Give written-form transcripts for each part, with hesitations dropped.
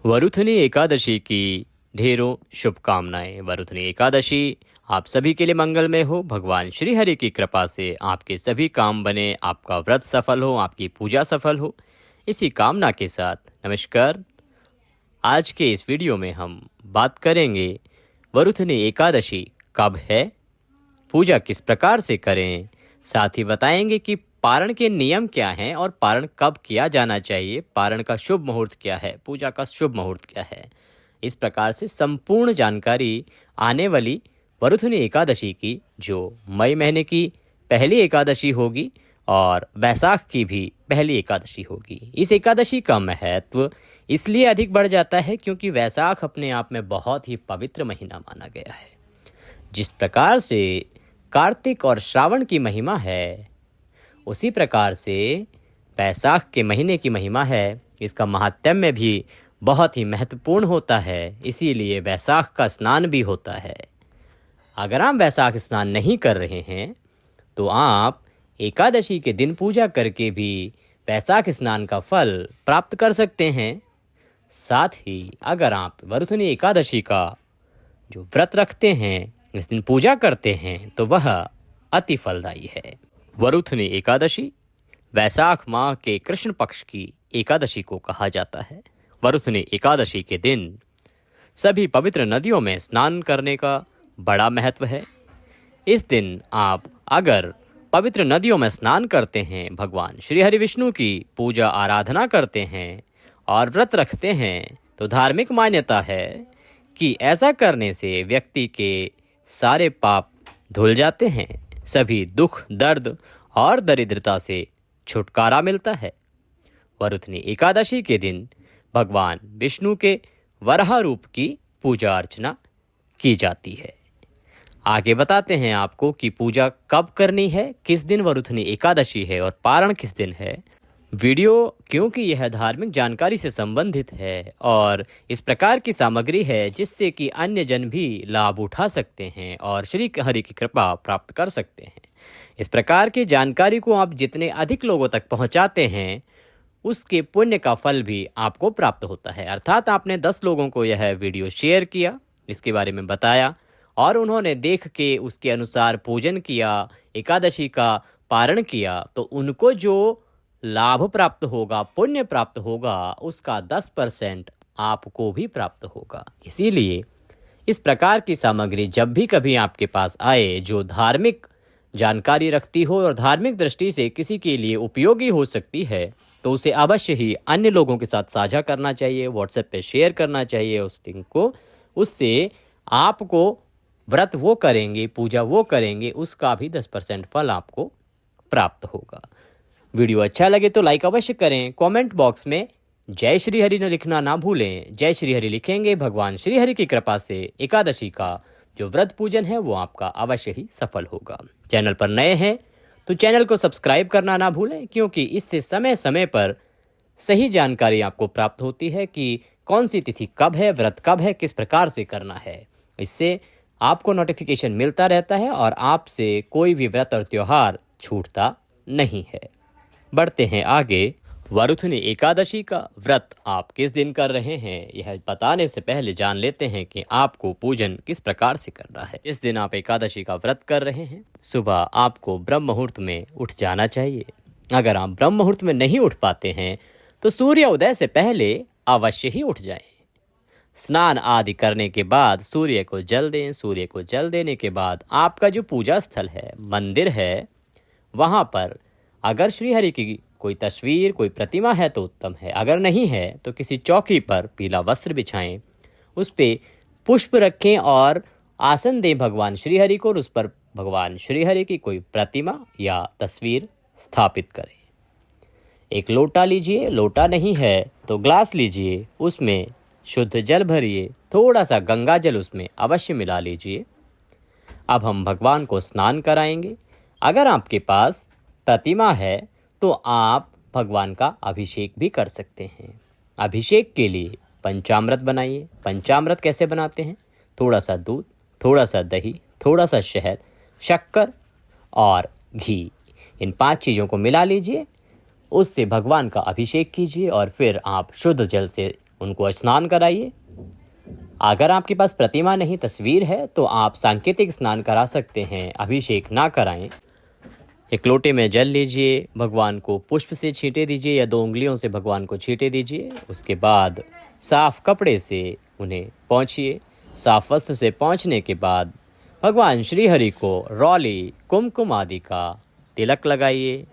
वरुथनी एकादशी की ढेरों शुभकामनाएं। वरुथनी एकादशी आप सभी के लिए मंगलमय हो। भगवान श्री हरि की कृपा से आपके सभी काम बने, आपका व्रत सफल हो, आपकी पूजा सफल हो, इसी कामना के साथ नमस्कार। आज के इस वीडियो में हम बात करेंगे वरुथनी एकादशी कब है, पूजा किस प्रकार से करें, साथ ही बताएंगे कि पारण के नियम क्या हैं और पारण कब किया जाना चाहिए, पारण का शुभ मुहूर्त क्या है, पूजा का शुभ मुहूर्त क्या है। इस प्रकार से संपूर्ण जानकारी आने वाली वरुथनी एकादशी की, जो मई महीने की पहली एकादशी होगी और वैशाख की भी पहली एकादशी होगी। इस एकादशी का महत्व इसलिए अधिक बढ़ जाता है क्योंकि वैशाख अपने आप में बहुत ही पवित्र महीना माना गया है। जिस प्रकार से कार्तिक और श्रावण की महिमा है, उसी प्रकार से वैशाख के महीने की महिमा है। इसका महात्म्य भी बहुत ही महत्वपूर्ण होता है, इसीलिए वैशाख का स्नान भी होता है। अगर आप वैशाख स्नान नहीं कर रहे हैं तो आप एकादशी के दिन पूजा करके भी वैशाख स्नान का फल प्राप्त कर सकते हैं। साथ ही अगर आप वरुथनी एकादशी का जो व्रत रखते हैं, इस दिन पूजा करते हैं, तो वह अति फलदायी है। वरुथनी एकादशी वैशाख माह के कृष्ण पक्ष की एकादशी को कहा जाता है। वरुथनी एकादशी के दिन सभी पवित्र नदियों में स्नान करने का बड़ा महत्व है। इस दिन आप अगर पवित्र नदियों में स्नान करते हैं, भगवान श्री हरि विष्णु की पूजा आराधना करते हैं और व्रत रखते हैं, तो धार्मिक मान्यता है कि ऐसा करने से व्यक्ति के सारे पाप धुल जाते हैं, सभी दुख, दर्द और दरिद्रता से छुटकारा मिलता है। वरुथनी एकादशी के दिन भगवान विष्णु के वराह रूप की पूजा अर्चना की जाती है। आगे बताते हैं आपको कि पूजा कब करनी है, किस दिन वरुथनी एकादशी है और पारण किस दिन है। वीडियो क्योंकि यह धार्मिक जानकारी से संबंधित है और इस प्रकार की सामग्री है जिससे कि अन्य जन भी लाभ उठा सकते हैं और श्री हरि की कृपा प्राप्त कर सकते हैं। इस प्रकार की जानकारी को आप जितने अधिक लोगों तक पहुंचाते हैं, उसके पुण्य का फल भी आपको प्राप्त होता है। अर्थात आपने 10 लोगों को यह वीडियो शेयर किया, इसके बारे में बताया और उन्होंने देख के उसके अनुसार पूजन किया, एकादशी का पारण किया, तो उनको जो लाभ प्राप्त होगा, पुण्य प्राप्त होगा, उसका 10% आपको भी प्राप्त होगा। इसीलिए इस प्रकार की सामग्री जब भी कभी आपके पास आए जो धार्मिक जानकारी रखती हो और धार्मिक दृष्टि से किसी के लिए उपयोगी हो सकती है, तो उसे अवश्य ही अन्य लोगों के साथ साझा करना चाहिए, व्हाट्सएप पे शेयर करना चाहिए उस लिंक को। उससे आपको व्रत वो करेंगे, पूजा वो करेंगे, उसका भी 10% फल आपको प्राप्त होगा। वीडियो अच्छा लगे तो लाइक अवश्य करें। कमेंट बॉक्स में जय श्री हरि न लिखना ना भूलें। जय श्री हरि लिखेंगे, भगवान श्री हरि की कृपा से एकादशी का जो व्रत पूजन है वो आपका अवश्य ही सफल होगा। चैनल पर नए हैं तो चैनल को सब्सक्राइब करना ना भूलें, क्योंकि इससे समय समय पर सही जानकारी आपको प्राप्त होती है कि कौन सी तिथि कब है, व्रत कब है, किस प्रकार से करना है। इससे आपको नोटिफिकेशन मिलता रहता है और आपसे कोई भी व्रत और त्योहार छूटता नहीं है। बढ़ते हैं आगे। वरुथनी एकादशी का व्रत आप किस दिन कर रहे हैं, यह बताने से पहले जान लेते हैं कि आपको पूजन किस प्रकार से करना है। इस दिन आप एकादशी का व्रत कर रहे हैं, सुबह आपको ब्रह्म मुहूर्त में उठ जाना चाहिए। अगर आप ब्रह्म मुहूर्त में नहीं उठ पाते हैं तो सूर्य उदय से पहले अवश्य ही उठ जाएं। स्नान आदि करने के बाद सूर्य को जल दें। सूर्य को जल देने के बाद आपका जो पूजा स्थल है, मंदिर है, वहाँ पर अगर श्री हरि की कोई तस्वीर, कोई प्रतिमा है तो उत्तम है, अगर नहीं है तो किसी चौकी पर पीला वस्त्र बिछाएं, उस पे पुष्प रखें और आसन दें भगवान श्री हरि को, और उस पर भगवान श्री हरि की कोई प्रतिमा या तस्वीर स्थापित करें। एक लोटा लीजिए, लोटा नहीं है तो ग्लास लीजिए, उसमें शुद्ध जल भरिए, थोड़ा सा गंगा जल उसमें अवश्य मिला लीजिए। अब हम भगवान को स्नान कराएंगे। अगर आपके पास प्रतिमा है तो आप भगवान का अभिषेक भी कर सकते हैं। अभिषेक के लिए पंचामृत बनाइए। पंचामृत कैसे बनाते हैं? थोड़ा सा दूध, थोड़ा सा दही, थोड़ा सा शहद, शक्कर और घी, इन 5 चीज़ों को मिला लीजिए, उससे भगवान का अभिषेक कीजिए और फिर आप शुद्ध जल से उनको स्नान कराइए। अगर आपके पास प्रतिमा नहीं, तस्वीर है, तो आप सांकेतिक स्नान करा सकते हैं, अभिषेक ना कराएं। एक लोटे में जल लीजिए, भगवान को पुष्प से छींटे दीजिए या 2 उंगलियों से भगवान को छींटे दीजिए। उसके बाद साफ कपड़े से उन्हें पोंछिए। साफ वस्त्र से पोंछने के बाद भगवान श्री हरि को रौली, कुमकुम आदि का तिलक लगाइए।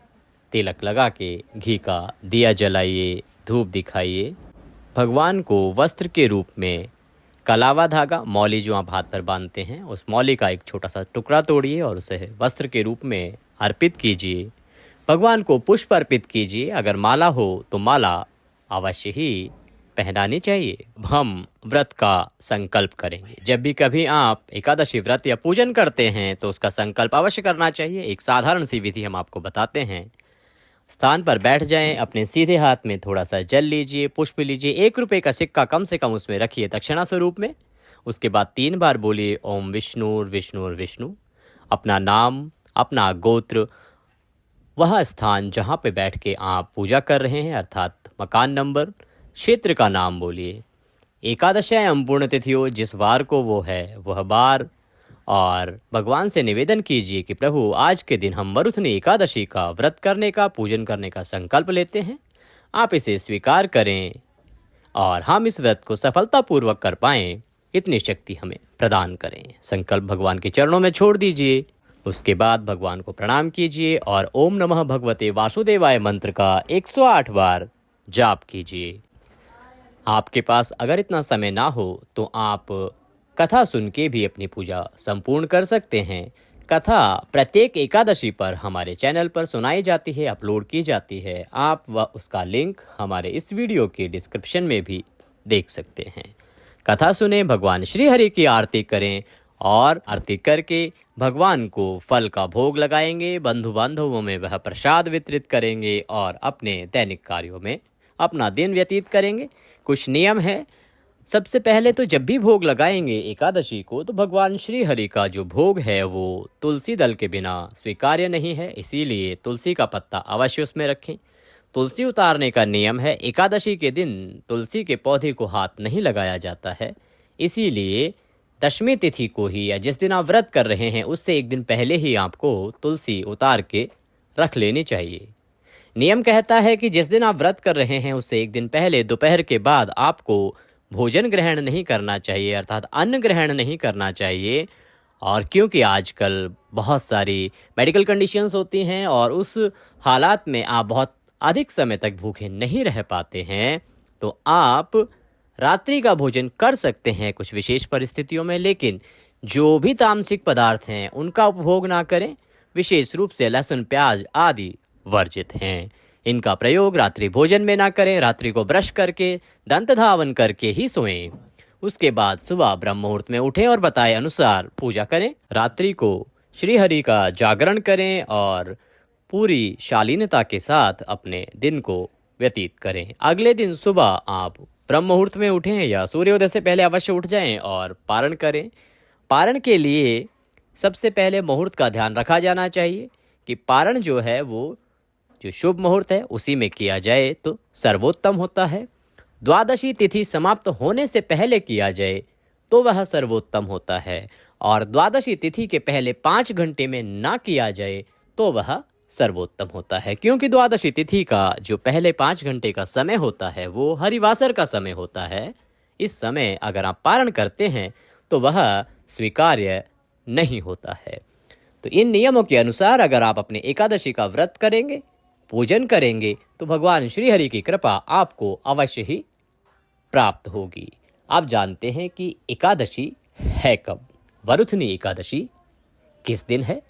तिलक लगा के घी का दिया जलाइए, धूप दिखाइए। भगवान को वस्त्र के रूप में कलावा धागा, मौली जो आप हाथ पर बांधते हैं, उस मौली का एक छोटा सा टुकड़ा तोड़िए और उसे वस्त्र के रूप में अर्पित कीजिए। भगवान को पुष्प अर्पित कीजिए। अगर माला हो तो माला अवश्य ही पहनानी चाहिए। हम व्रत का संकल्प करेंगे। जब भी कभी आप एकादशी व्रत या पूजन करते हैं तो उसका संकल्प अवश्य करना चाहिए। एक साधारण सी विधि हम आपको बताते हैं। स्थान पर बैठ जाएं, अपने सीधे हाथ में थोड़ा सा जल लीजिए, पुष्प लीजिए, 1 रुपये का सिक्का कम से कम उसमें रखिए दक्षिणा स्वरूप में। उसके बाद 3 बार बोलिए ओम विष्णु विष्णु विष्णु। अपना नाम, अपना गोत्र, वह स्थान जहाँ पे बैठ के आप पूजा कर रहे हैं अर्थात मकान नंबर, क्षेत्र का नाम बोलिए। एकादशायाम पूर्ण तिथि हो, जिस वार को वो है वह बार, और भगवान से निवेदन कीजिए कि प्रभु आज के दिन हम मरुथनी एकादशी का व्रत करने का, पूजन करने का संकल्प लेते हैं। आप इसे स्वीकार करें और हम इस व्रत को सफलतापूर्वक कर पाएं, इतनी शक्ति हमें प्रदान करें। संकल्प भगवान के चरणों में छोड़ दीजिए। उसके बाद भगवान को प्रणाम कीजिए और ओम नमः भगवते वासुदेवाय मंत्र का 108 बार जाप कीजिए। आपके पास अगर इतना समय ना हो तो आप कथा सुन के भी अपनी पूजा संपूर्ण कर सकते हैं। कथा प्रत्येक एकादशी पर हमारे चैनल पर सुनाई जाती है, अपलोड की जाती है। आप उसका लिंक हमारे इस वीडियो के डिस्क्रिप्शन में भी देख सकते हैं। कथा सुने, भगवान श्री हरि की आरती करें और आरती करके भगवान को फल का भोग लगाएंगे। बंधु बांधवों में वह प्रसाद वितरित करेंगे और अपने दैनिक कार्यों में अपना दिन व्यतीत करेंगे। कुछ नियम है। सबसे पहले तो जब भी भोग लगाएंगे एकादशी को, तो भगवान श्री हरि का जो भोग है वो तुलसी दल के बिना स्वीकार्य नहीं है, इसीलिए तुलसी का पत्ता अवश्य उसमें रखें। तुलसी उतारने का नियम है। एकादशी के दिन तुलसी के पौधे को हाथ नहीं लगाया जाता है, इसीलिए दशमी तिथि को ही या जिस दिन आप व्रत कर रहे हैं उससे एक दिन पहले ही आपको तुलसी उतार के रख लेनी चाहिए। नियम कहता है कि जिस दिन आप व्रत कर रहे हैं उससे एक दिन पहले दोपहर के बाद आपको भोजन ग्रहण नहीं करना चाहिए, अर्थात अन्न ग्रहण नहीं करना चाहिए। और क्योंकि आजकल बहुत सारी मेडिकल कंडीशंस होती हैं और उस हालात में आप बहुत अधिक समय तक भूखे नहीं रह पाते हैं, तो आप रात्रि का भोजन कर सकते हैं कुछ विशेष परिस्थितियों में, लेकिन जो भी तामसिक पदार्थ हैं उनका उपभोग ना करें। विशेष रूप से लहसुन, प्याज आदि वर्जित हैं। इनका प्रयोग रात्रि भोजन में ना करें। रात्रि को ब्रश करके, दंत धावन करके ही सोएं। उसके बाद सुबह ब्रह्म मुहूर्त में उठें और बताए अनुसार पूजा करें। रात्रि को श्री हरि का जागरण करें और पूरी शालीनता के साथ अपने दिन को व्यतीत करें। अगले दिन सुबह आप ब्रह्म मुहूर्त में उठें या सूर्योदय से पहले अवश्य उठ जाएं और पारण करें। पारण के लिए सबसे पहले मुहूर्त का ध्यान रखा जाना चाहिए कि पारण जो है वो जो शुभ मुहूर्त है उसी में किया जाए तो सर्वोत्तम होता है। द्वादशी तिथि समाप्त होने से पहले किया जाए तो वह सर्वोत्तम होता है, और द्वादशी तिथि के पहले 5 घंटे में ना किया जाए तो वह सर्वोत्तम होता है, क्योंकि द्वादशी तिथि का जो पहले 5 घंटे का समय होता है वो हरिवासर का समय होता है। इस समय अगर आप पारण करते हैं तो वह स्वीकार्य नहीं होता है। तो इन नियमों के अनुसार अगर आप अपने एकादशी का व्रत करेंगे, पूजन करेंगे, तो भगवान श्री हरि की कृपा आपको अवश्य ही प्राप्त होगी। आप जानते हैं कि एकादशी है कब? वरुथनी एकादशी किस दिन है,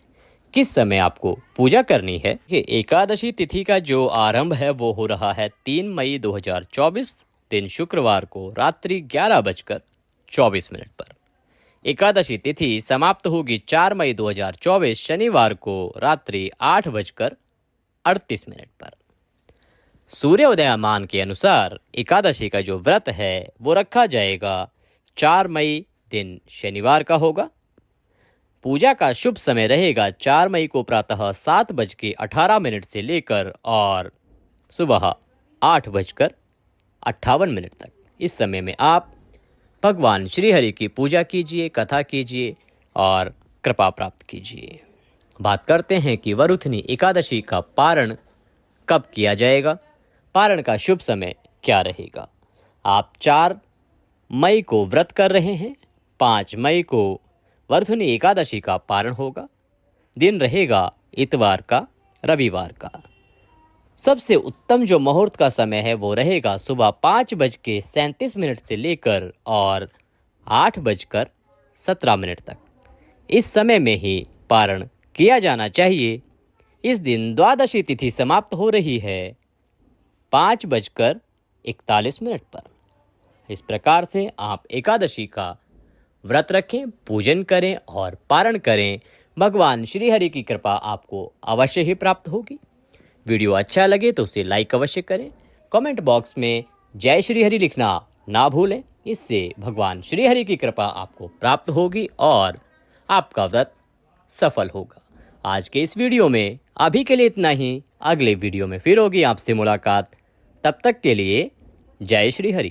किस समय आपको पूजा करनी है? ये एकादशी तिथि का जो आरंभ है वो हो रहा है 3 मई 2024 दिन शुक्रवार को रात्रि 11:24 पर। एकादशी तिथि समाप्त होगी 4 मई 2024 शनिवार को रात्रि 8:38 पर। सूर्योदयमान के अनुसार एकादशी का जो व्रत है वो रखा जाएगा 4 मई दिन शनिवार का होगा। पूजा का शुभ समय रहेगा 4 मई को प्रातः 7:18 से लेकर और सुबह 8:58 तक। इस समय में आप भगवान श्री हरि की पूजा कीजिए, कथा कीजिए और कृपा प्राप्त कीजिए। बात करते हैं कि वरुथनी एकादशी का पारण कब किया जाएगा, पारण का शुभ समय क्या रहेगा। आप 4 मई को व्रत कर रहे हैं, 5 मई को वरुथनी एकादशी का पारण होगा। दिन रहेगा इतवार का, रविवार का। सबसे उत्तम जो मुहूर्त का समय है वो रहेगा सुबह 5:37 से लेकर और 8:17 तक। इस समय में ही पारण किया जाना चाहिए। इस दिन द्वादशी तिथि समाप्त हो रही है 5:41 पर। इस प्रकार से आप एकादशी का व्रत रखें, पूजन करें और पारण करें। भगवान श्री हरि की कृपा आपको अवश्य ही प्राप्त होगी। वीडियो अच्छा लगे तो उसे लाइक अवश्य करें। कमेंट बॉक्स में जय श्री हरि लिखना ना भूलें। इससे भगवान श्री हरि की कृपा आपको प्राप्त होगी और आपका व्रत सफल होगा। आज के इस वीडियो में अभी के लिए इतना ही। अगले वीडियो में फिर होगी आपसे मुलाकात। तब तक के लिए जय श्री हरि।